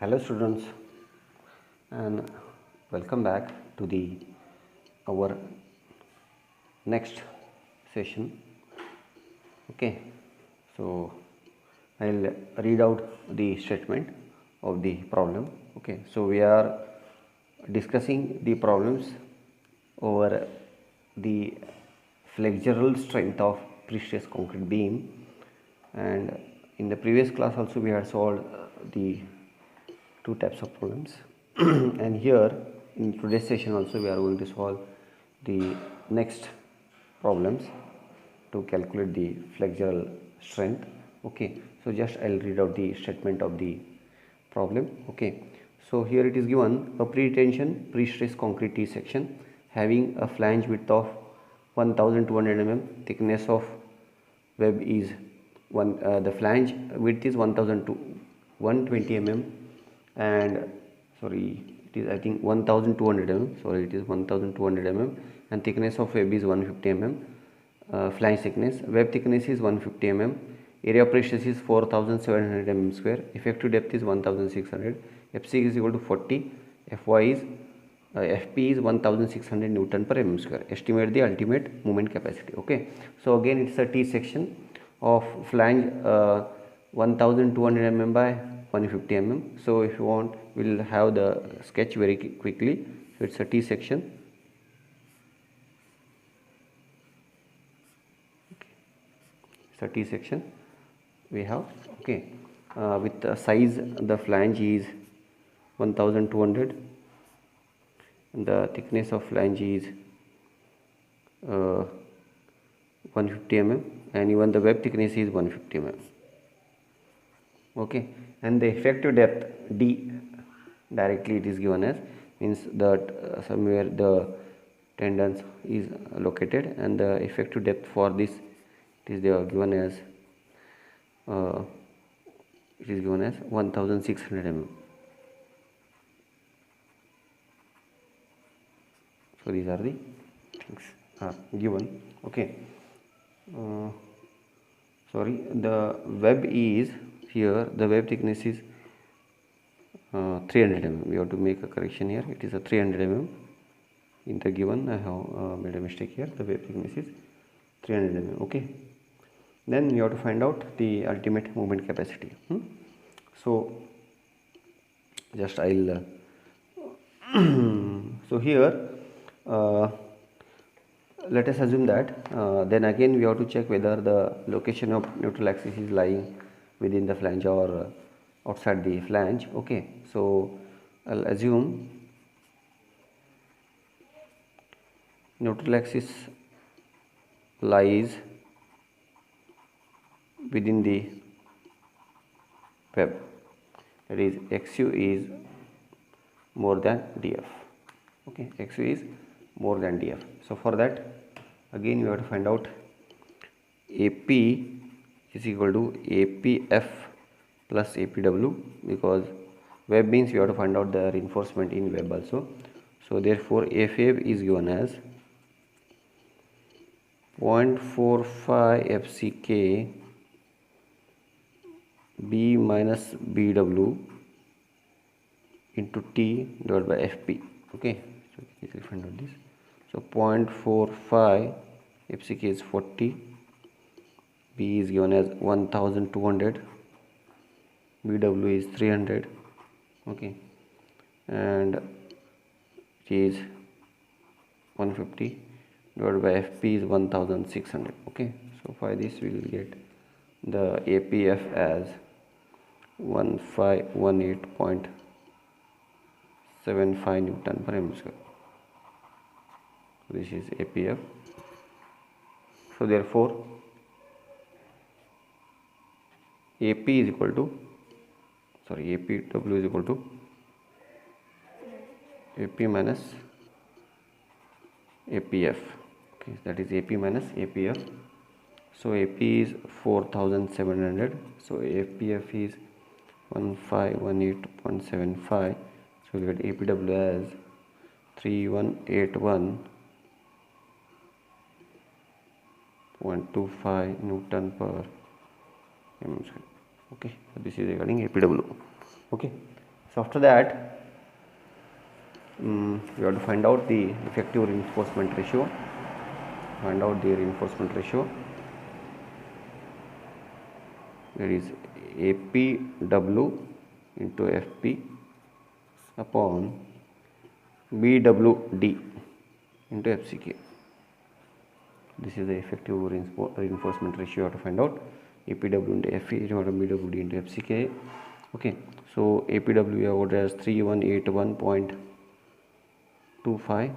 Hello students, and welcome back to the our next session. Okay, so I'll read out the statement of the problem. Okay, so we are discussing the problems over the flexural strength of prestress concrete beam, and in the previous class also we had solved the two types of problems and here in today's session also we are going to solve the next problems to calculate the flexural strength. Okay, so just I'll read out the statement of the problem. Okay, so here it is given a pre-tension pre-stress concrete T section having a flange width of 1200 mm, thickness of web is the flange width is 120 mm, and sorry, it is I think 1200 mm, sorry, it is 1200 mm, and thickness of web is 150 mm. Flange thickness, web thickness is 150 mm, area of pressure is 4700 mm square, effective depth is 1600, fc is equal to 40, fy is fp is 1600 Newton per mm square. Estimate the ultimate moment capacity. Okay, so again it's a T section of flange 1200 mm by 150 mm. So if you want, we'll have the sketch very quickly. So it's a T section. It's a T section we have. Okay, with the size, the flange is 1200 and the thickness of flange is 150 mm, and even the web thickness is 150 mm. Okay, and the effective depth D directly it is given as, means that somewhere the tendons is located, and the effective depth for this it is given as 1600 mm. So these are the things are given. Okay, sorry, the web is here, the web thickness is 300 mm. We have to make a correction here. It is a 300 mm in the given. I have made a mistake here. The web thickness is 300 mm. Okay, then you have to find out the ultimate movement capacity. So just I'll so here let us assume that then again we have to check whether the location of neutral axis is lying within the flange or outside the flange. Okay, so I'll assume neutral axis lies within the web, that is xu is more than df. Okay, xu is more than df. So for that again we have to find out ap is equal to apf plus apw, because web means we have to find out the reinforcement in web also. So therefore ff is given as 0.45 fck b minus bw into t divided by fp. Okay, so easily find out this. So 0.45 fck is 40, b is given as 1200, bw is 300. Okay, and it is 150 divided by fp is 1600. Okay, so by this we will get the apf as 1518.75 Newton per mm square. This is apf. So therefore ap is equal to, sorry, apw is equal to ap minus apf. Okay, that is ap minus apf. So ap is 4700, so apf is 1518.75. so we get apw as 3181.25 Newton per mm square. Okay, so this is regarding apw. Okay, So after that, we have to find out the effective reinforcement ratio. Find out the reinforcement ratio. That is APW into FP upon BWD into FCK. This is the effective reinforcement ratio you have to find out. APW into FE into BWD into FCK. Okay, so APW we have got as 3181.25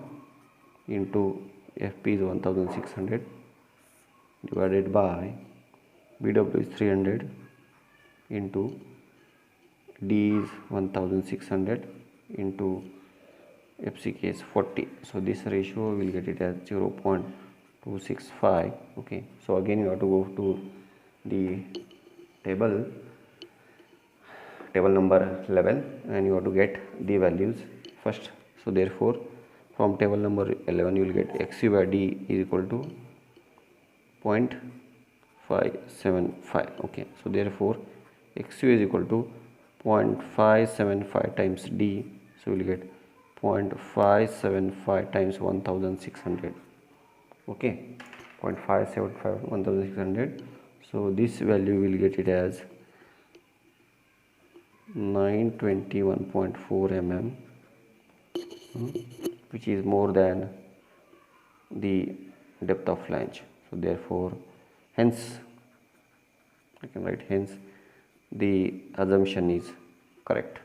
into FP is 1600 divided by BW is 300 into D is 1600 into FCK is 40. So this ratio will get it as 0.265. Okay, so again you have to go to the table number 11 and you have to get the values first. So therefore from table number 11 you will get XU by D is equal to 0.575. okay, so therefore XU is equal to 0.575 times D, so we will get 0.575 times 1600. okay, 0.575 1600. So this value will get it as 921.4 mm, which is more than the depth of flange. So therefore, hence I can write hence the assumption is correct.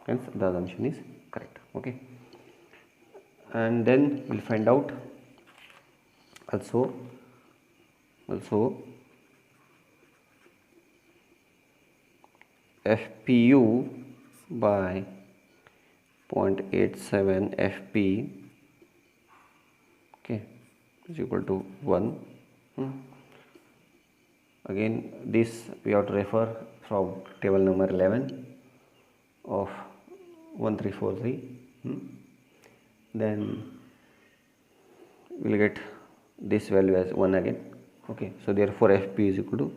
Hence the assumption is correct. Okay, and then we'll find out also FPU by 0.87 FP, okay, is equal to 1. Again this we have to refer from table number 11 of 1343. Then we will get this value as 1 again. Okay, so therefore FP is equal to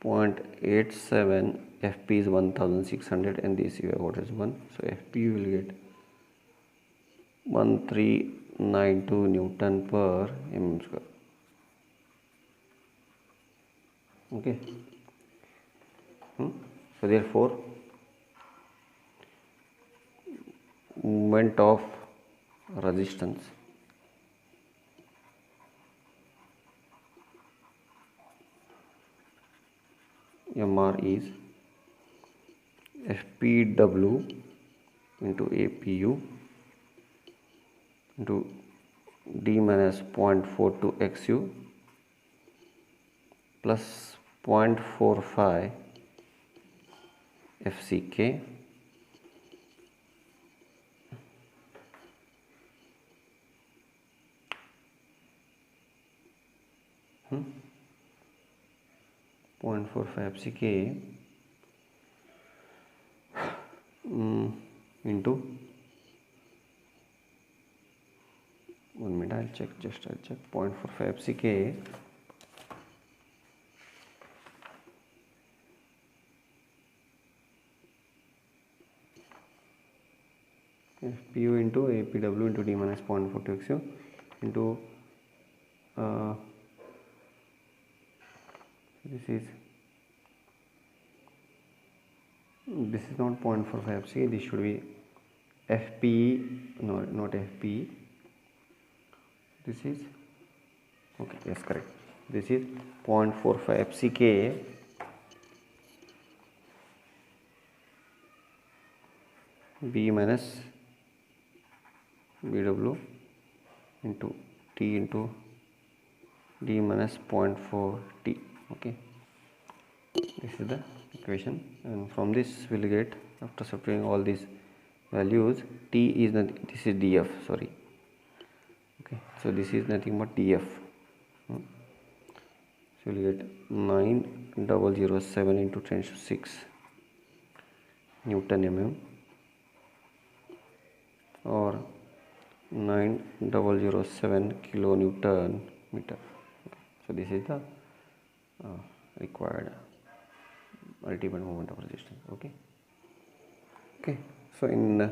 0.87 FP is 1600 and this you have got as 1. So FP you will get 1392 Newton per mm square. Okay, so therefore moment of resistance MR is FPW into APU into D minus 0.42 XU plus 0.45 FCK hmm? 0.45 FCK into 1 minute, I'll check 0.45 FCK FPU into APW into D minus 0.42 XU into this is not 0.45 FCK, this should be FPE, no, not FPE, this is okay, yes, correct, this is 0.45 FCK B minus BW into T into D minus 0.4 T. okay, this is the equation, and from this we will get, after subtracting all these values, T is nothing, this is DF, sorry, okay, so this is nothing but DF. So we will get 9007 into 10⁶ Newton mm or 9007 kilonewton meter. Okay. So this is the required ultimate moment of resistance. Okay, so in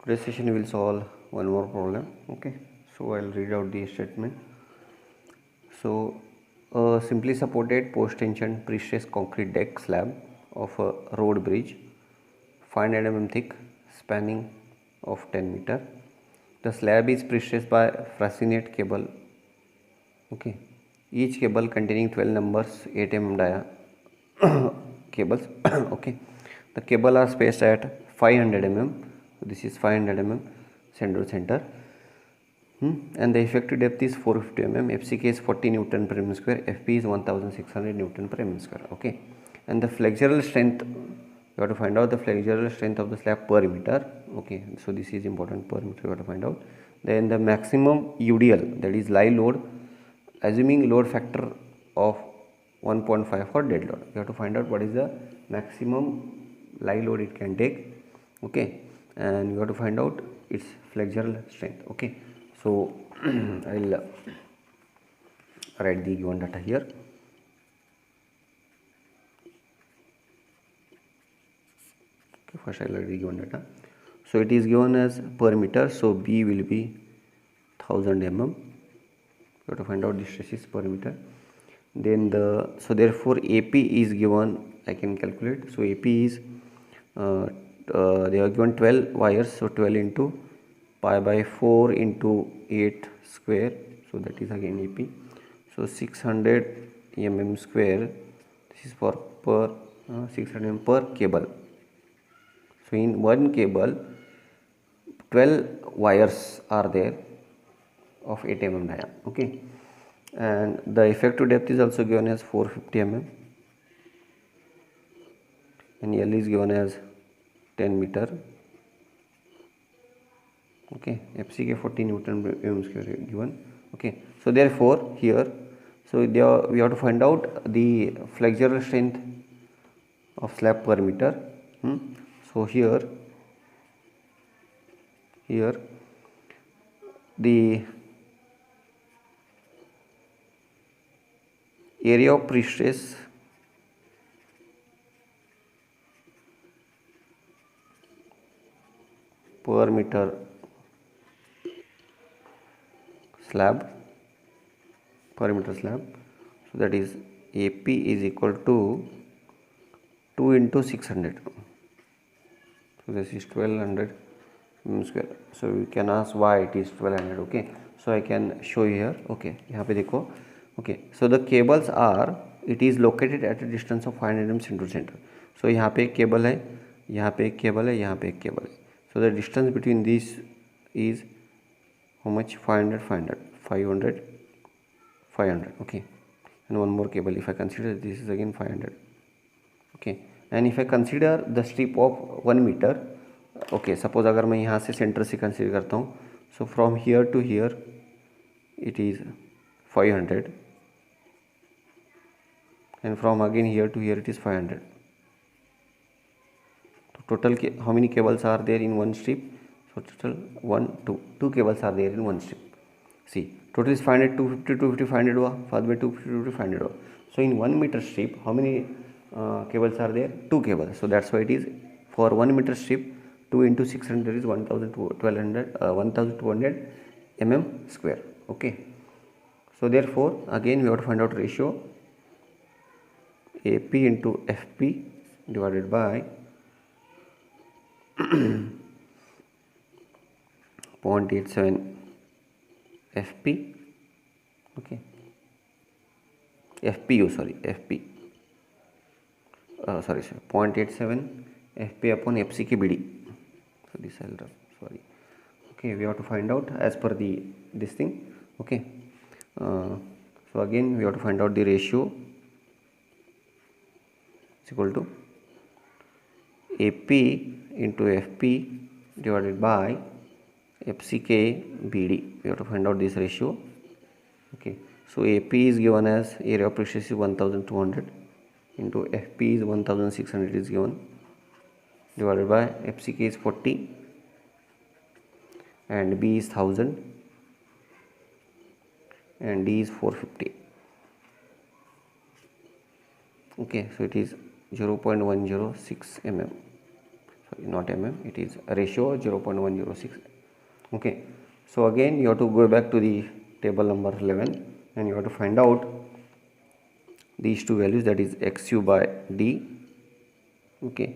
today's session we will solve one more problem. Okay, so I'll read out the statement. So a simply supported post tension prestressed concrete deck slab of a road bridge 500 mm thick, spanning of 10 meter. The slab is prestressed by fascinate cable. Okay, each cable containing 12 numbers 8 mm dia cables. Okay, the cable are spaced at 500 mm. So this is 500 mm center to center. And the effective depth is 450 mm. FCK is 40 Newton per mm square. FP is 1600 Newton per mm square. Okay, and the flexural strength, you have to find out the flexural strength of the slab per meter. Okay, so this is important, per meter you have to find out. Then the maximum UDL, that is live load, assuming load factor of 1.5 for dead load. You have to find out what is the maximum live load it can take. Okay, and you have to find out its flexural strength. Okay, so I'll write the given data here. Okay, first I'll write the given data. So it is given as per meter, so B will be 1000 mm. You have to find out the stresses per meter. Then so therefore AP is given, I can calculate. So AP is they are given 12 wires, so 12 into pi by 4 into 8 square, so that is again AP. So 600 mm square, this is for per 600 mm per cable. So in one cable 12 wires are there of 8 mm dia. Okay, and the effective depth is also given as 450 mm and L is given as 10 meter. Okay, FCK 40 Newton per mm square given. Okay, so therefore here, so we have to find out the flexural strength of slab per meter. So here the area of prestress per meter slab, so that is AP is equal to 2 into 600. So this is 1200 mm square. So you can ask why it is 1200. Okay, so I can show you here. Okay, यहाँ पे देखो. Okay, so the cables are, it is located at a distance of 500 mm center to center. So यहाँ पे एक cable है, यहाँ पे एक केबल है, यहाँ पे एक केबल है. So the distance between these is how much? 500 500 500. Okay, and one more cable if I consider, this is again 500. Okay, and if I consider the strip of 1 meter, okay, suppose अगर मैं यहाँ से centre से consider करता हूँ, so from here to here it is 500 and from again here to here it is 500. So total how many cables are there in one strip? So total 2 cables are there in one strip. See, total is 500, 250, 250, 500 हुआ, बाद में 250, 250, 500 हुआ. So in 1 meter strip how many cables are there? 2 cables. So that's why it is for 1 meter strip 2 into 600 is 1200 1200 mm square. Okay, so therefore again we have to find out ratio AP into FP divided by 0.87 FP. Okay, FPU, sorry, FP, sorry 0.87 FP upon FCK BD. So this I'll rub, sorry. Okay, we have to find out as per this thing. Okay, so again we have to find out the ratio is equal to AP into FP divided by FCK BD. We have to find out this ratio. Okay, so AP is given as area of prestress is 1200 into FP is 1600 is given divided by FCK is 40 and B is 1000 and D is 450. Okay, so it is 0.106 mm. Sorry, not mm, it is a ratio 0.106. Okay, so again you have to go back to the table number 11 and you have to find out these two values, that is xu by D. Okay,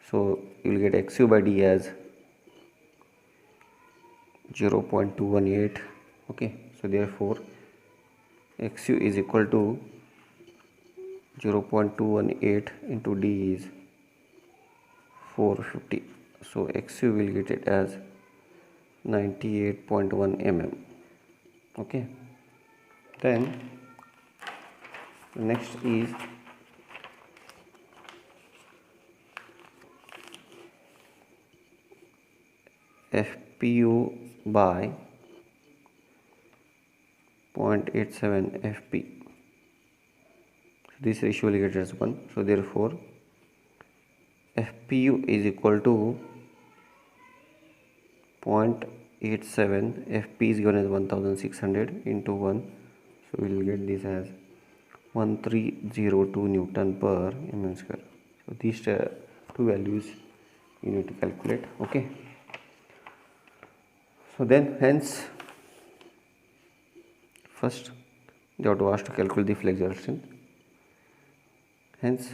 so you will get xu by D as 0.218. okay, so therefore xu is equal to 0.218 into D is 450. So xu will get it as 98.1 mm. Okay, then next is FPU by 0.87 FP. This ratio will get as 1. So therefore FPU is equal to 0.87. FP is given as 1600 into 1. So we will get this as 1302 Newton per mm square. So these two values you need to calculate. Okay. So then hence first they have to ask to calculate the flexural strength. Hence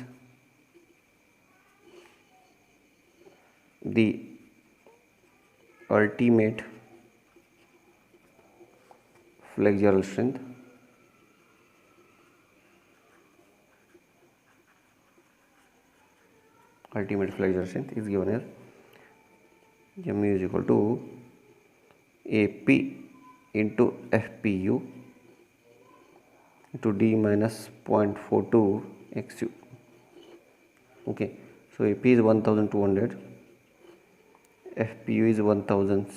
the ultimate flexural strength is given as mu is equal to AP into FPU into D minus 0.42 XU. Okay, so AP is 1200, FPU is 1000,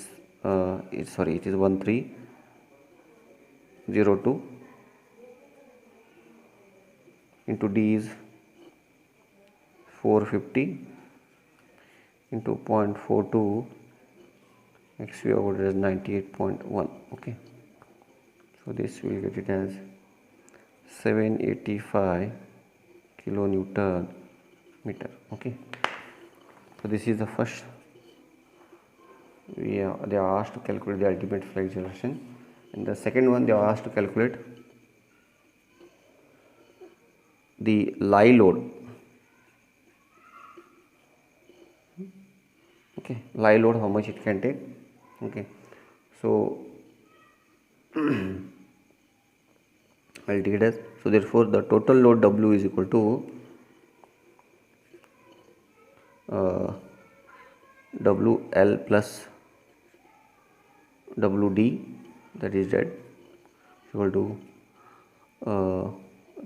it is 1302 into D is 450 into 0.42 XU over is 98.1. okay, so this will get it as 785 kilonewton meter. Okay, so this is the first they are asked to calculate the ultimate flexural strength, and the second one they are asked to calculate the lie load. Okay, lie load, how much it can take. Okay, so I'll take it as, so therefore the total load W is equal to WL plus WD, that is Z, equal to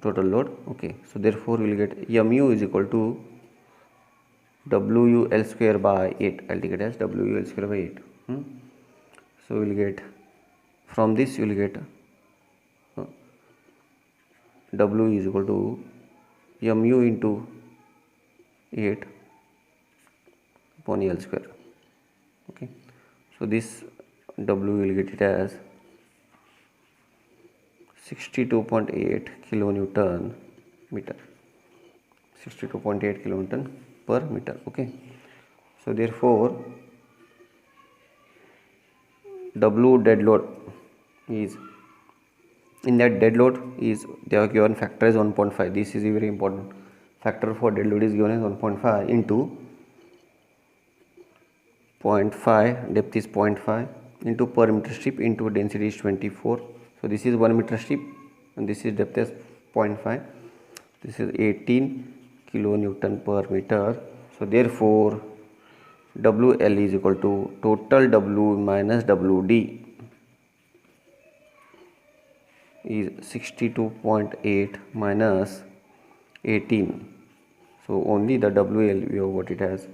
total load. Okay, so therefore we will get mu is equal to WUL square by 8. I'll take it as WUL square by 8. So we will get, from this you will get W is equal to mu into 8 upon L square. Okay, so this W will get it as 62.8 kilonewton meter, 62.8 kilonewton per meter. Okay, so therefore W dead load is, in that dead load is, they are given factor as 1.5. this is a very important factor for dead load is given as 1.5 into 0.5, depth is 0.5 into per meter strip into density is 24. So this is 1 meter strip and this is depth as 0.5. This is 18 kilonewton per meter. So therefore WL is equal to total W minus WD is 62.8 minus 18. So only the WL we have got it as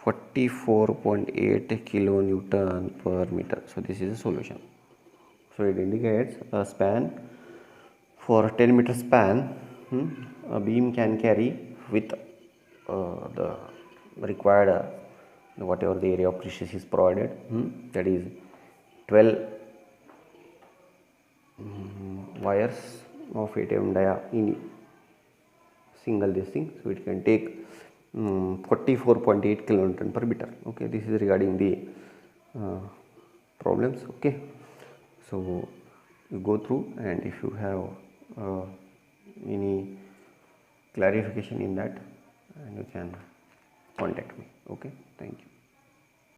44.8 kilonewton per meter. So this is a solution. So it indicates a span, for a 10 meter span a beam can carry with the required whatever the area of prestress is provided, that is 12 wires of ATM dia in single this thing, so it can take 44.8 kilonewton per meter. Okay, this is regarding the problems. Okay, so you go through, and if you have any clarification in that, and you can contact me. Okay, thank you.